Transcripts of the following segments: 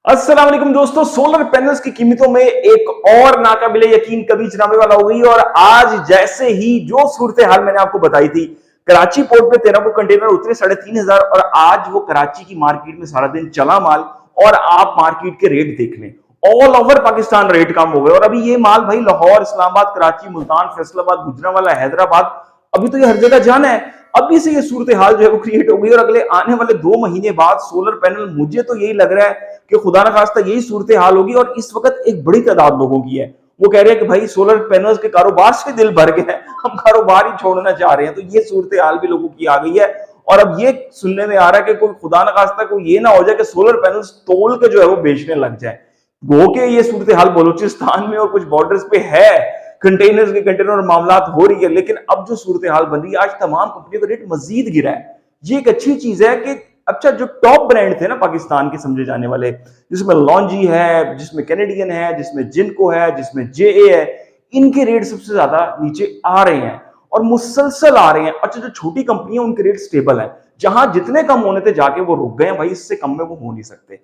अस्सलाम वालेकुम दोस्तों, सोलर पैनल्स की कीमतों में एक और नाकाबिले यकीन कभी जनाबे वाला हो गई। और आज जैसे ही जो सूरत हाल मैंने आपको बताई थी, कराची पोर्ट पे 13 को कंटेनर उतरे 3,500 और आज वो कराची की मार्केट में सारा दिन चला माल। और आप मार्केट के रेट देख लें, ऑल ओवर पाकिस्तान रेट कम हो गए। और अभी ये माल भाई लाहौर, इस्लामाबाद, कराची, मुल्तान, फैसलाबाद, गुजरांवाला, हैदराबाद, अभी तो ये हर जगह जाना है। अभी से ये सूरत हाल जो है वो क्रिएट हो गई और अगले आने वाले 2 महीने बाद सोलर पैनल, मुझे तो यही लग रहा है कि खुदा ना खास्ता यही सूरत हाल होगी। और इस वक्त एक बड़ी तादाद लोगों की है, वो कह रहे हैं कि भाई सोलर पैनल्स के कारोबार से दिल भर गया है, हम कारोबार ही छोड़ना चाह रहे हैं। तो ये सूरत हाल भी लोगों की आ गई है। और अब ये सुनने में आ रहा है कि कोई खुदा ना खास्ता कोई ये ना हो जाए कि सोलर पैनल्स तोल के जो है वो बेचने लग जाए। गो के ये सूरत हाल बलूचिस्तान में और कुछ बॉर्डर्स पे है, कंटेनर्स के कंटेनर और मामला हो रही है। लेकिन अब जो सूरत हाल बन रही है, आज तमाम कंपनियों का रेट मजीद गिरा है। ये एक अच्छी चीज है कि अच्छा जो टॉप ब्रांड थे ना पाकिस्तान के समझे जाने वाले, जिसमें लॉन्जी है, जिसमें कैनेडियन है, जिसमें जिनको है, जिसमें जेए है, इनके रेट सबसे ज्यादा नीचे आ रहे हैं और मुसलसल आ रहे हैं। अच्छा जो छोटी कंपनी है उनके रेट स्टेबल है, जहां जितने कम होने थे जाके वो रुक गए हैं भाई, इससे कम में वो हो नहीं सकते।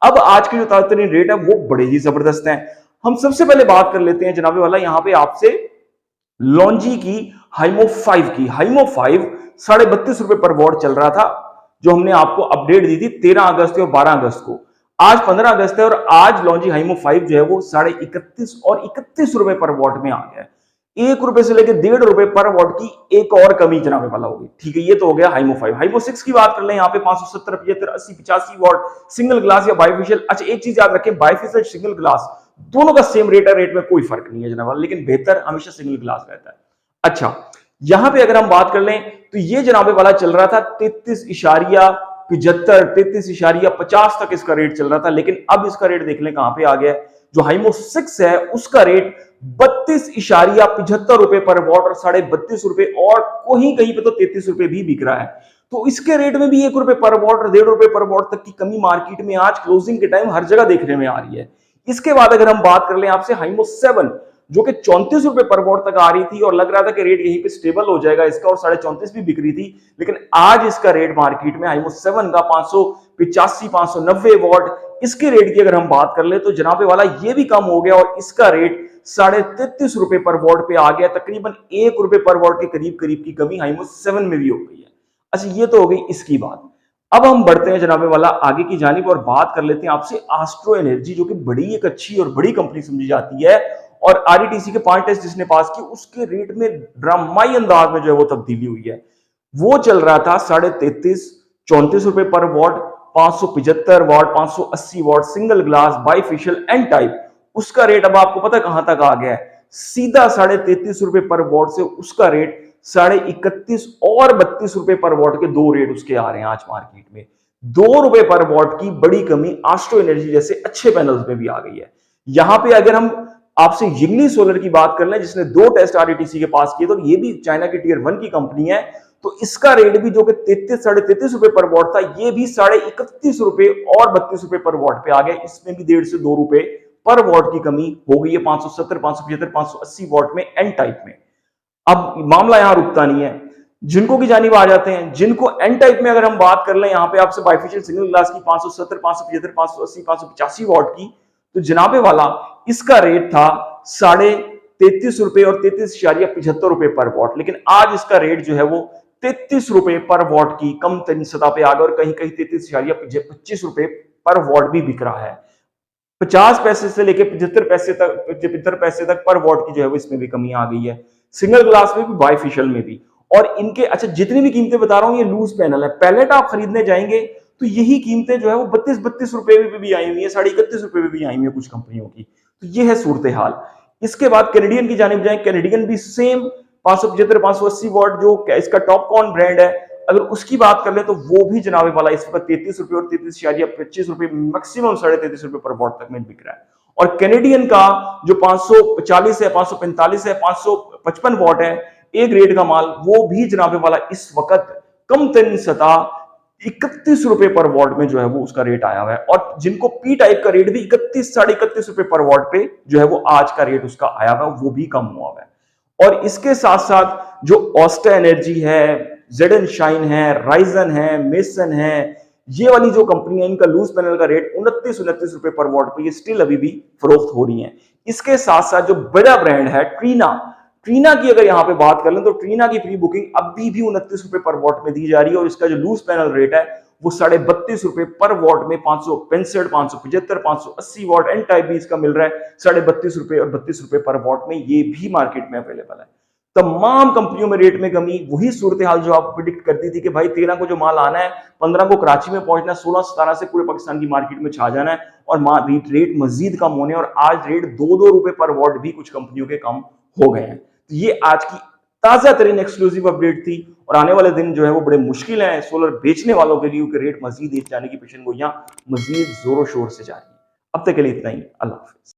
अब आज के जो ताजा रेट है वो बड़े ही जबरदस्त हैं। हम सबसे पहले बात कर लेते हैं जनाबे वाला यहां पे आपसे लॉन्जी की हाइमो 5 की। हाइमो 5 ₹32.5 पर वॉट चल रहा था, जो हमने आपको अपडेट दी थी 13 अगस्त और 12 अगस्त को। आज 15 अगस्त है और आज लॉन्जी हाइमो 5 जो है वो ₹31.5 और ₹31 पर वॉट में आ गया है। ₹1 से लेकर ₹1.5 पर वॉट की एक और कमी जनाबे वाला होगी। ठीक है, ये तो हो गया हाइमो 5। हाइमो 6 की बात कर ले, यहाँ पे 570, 75, 80, 85 वॉट सिंगल ग्लास या बाइफेशियल। अच्छा एक चीज याद रखें, बाइफेशियल सिंगल ग्लास दोनों का सेम रेट है, रेट में कोई फर्क नहीं है जनाब, लेकिन बेहतर हमेशा सिंगल ग्लास रहता है। अच्छा यहां पे अगर हम बात कर लें तो ये जनाबे वाला चल रहा था 33.75, 33.50 तक इसका रेट चल रहा था। लेकिन अब इसका रेट देख लें कहां पे आ गया है। जो हाइमो 6 है उसका रेट ₹32.75 पर वॉट और ₹32.5 और कहीं कहीं पे तो ₹33 भी बिक रहा है। तो इसके रेट में भी ₹1 पर वॉट और ₹1.5 पर वॉट तक की कमी मार्केट में आज क्लोजिंग के टाइम हर जगह देखने में आ रही है। इसके बाद अगर हम बात कर लें आपसे हाइमो 7, जो कि ₹34 पर वॉट तक आ रही थी और लग रहा था कि रेट यहीं पे स्टेबल हो जाएगा इसका, और 34.5 भी बिक रही थी। लेकिन आज इसका रेट मार्केट में हाइमो 7 का 585, 590 वॉट, इसके रेट की अगर हम बात कर ले तो जनाबे वाला ये भी कम हो गया और इसका रेट ₹33.5 पर वॉट पे आ गया। तकरीबन ₹1 पर वॉट के करीब करीब की कमी हाइमो 7 में भी हो गई है। अच्छा ये तो हो गई इसकी बात। अब हम बढ़ते हैं जनाबे वाला आगे की जानिब और बात कर लेते हैं आपसे एस्ट्रो एनर्जी, जो कि बड़ी एक अच्छी और बड़ी कंपनी समझी जाती है। और आरईटीसी के 5 टेस्ट जिसने पास की उसके रेट में ड्रामाई अंदाज में जो है वो तब्दीली हुई है। वो चल रहा था 33.5, ₹34 पर watt, 575 watt, 580 watt single glass bifacial N type. उसका रेट अब आपको पता है कहां तक आ गया है, सीधा ₹33.5 पर वॉट से उसका रेट 31.5 और ₹32 पर वॉट के दो रेट उसके आ रहे हैं आज मार्केट में। ₹2 पर वॉट की बड़ी कमी एस्ट्रो एनर्जी जैसे अच्छे पैनल्स में भी आ गई है। यहां पे अगर हम आपसे यिंगली सोलर की बात कर लें, जिसने 2 टेस्ट आरईटीसी के पास किए, तो ये भी चाइना की टियर 1 की कंपनी है। तो इसका रेट भी जो कि 33-33.5 पर वॉट था, ये भी ₹31.5 और ₹32 पर वॉट पे आ गया। इसमें भी ₹1.5 से ₹2 पर वॉट की कमी हो गई है 570, 575, 580 वॉट में एन टाइप में। अब मामला यहां रुकता नहीं है, जिनको की जानिब आ जाते हैं। जिनको एन टाइप में अगर हम बात कर लें, यहां पे आपसे बाइफेशियल सिंगल ग्लास की 570, 575, 580, 585 वॉट की, तो जनाबे वाला इसका रेट था ₹33.5 और ₹33.75 पर वॉट। लेकिन आज इसका रेट जो है वो ₹33 पर वॉट की कम तरीन सतह पे आ गया और कहीं कहीं ₹33.25 पर वॉट भी बिक रहा है। 50 पैसे से लेकर 75 पैसे तक पर वॉट की जो है वो इसमें भी कमी आ गई है, सिंगल ग्लास में भी बाइफेशियल में भी। और इनके अच्छा जितनी भी कीमतें बता रहा हूं ये लूज पैनल है। पैलेट आप खरीदने जाएंगे तो यही कीमतें जो है वो ₹32 पे भी आई हुई है, ₹31 पे भी आई हुई है कुछ कंपनियों की। तो ये है सूरत हाल। इसके बाद कैनेडियन की जानिब जाए, कैनेडियन भी सेम 575, 580 वॉट जो इसका टॉप कॉन ब्रांड है, अगर उसकी बात कर ले तो वो भी जनाबे वाला इस वक्त ₹33 और ₹33.25 मैक्सिमम ₹33 पर वॉट तक में बिक रहा है। और कैनेडियन का जो 540 है, 545 है, 555 वॉट है, एक ग्रेड का माल, वो भी जनाबे वाला इस वक्त कम तरीन सतह ₹31 पर वॉट में जो है वो उसका रेट आया हुआ है। और जिनको पी टाइप का रेट भी 31, ₹31.5 पर वॉट पे जो है वो आज का रेट उसका आया हुआ है, वो भी कम हुआ है। और इसके साथ साथ जो ऑस्टा एनर्जी है, जेडन शाइन है, राइजन है, मेसन है, ये वाली जो कंपनी है इनका लूज पैनल का रेट 29 रुपए पर वॉट पे ये स्टिल अभी भी फरोख्त हो रही है। इसके साथ साथ जो बड़ा ब्रांड है ट्रीना, ट्रीना की अगर यहां पे बात कर लें तो ट्रीना की प्री बुकिंग अभी भी 29 रुपए पर वॉट में दी जा रही है और इसका जो लूज पैनल रेट है वो 32.5 रुपए पर वॉट में 565, 575, 580 वॉट एन टाइप भी इसका मिल रहा है 32.5 रुपए और 32 रुपए पर वॉट में, ये भी मार्केट में अवेलेबल है। तमाम कंपनियों में रेट में कमी, वही सूरत हाल जो आप प्रिडिक्ट करती थी कि भाई 13 को जो माल आना है, 15 को कराची में पहुंचना है, 16-17 से पूरे पाकिस्तान की मार्केट में छा जाना है और रेट मजीद कम होने और आज रेट 2-2 रुपए पर वॉट भी कुछ कंपनियों के कम हो गए हैं। तो ये आज की ताजा तरीन एक्सक्लूसिव अपडेट थी और आने वाले दिन जो है वो बड़े मुश्किल हैं सोलर बेचने वालों के लिए, रेट मजीद जाने की पेशन गोइयां मजीद जोरों शोर से जा रही है। अब तक के लिए इतना ही, अल्लाह हाफिज।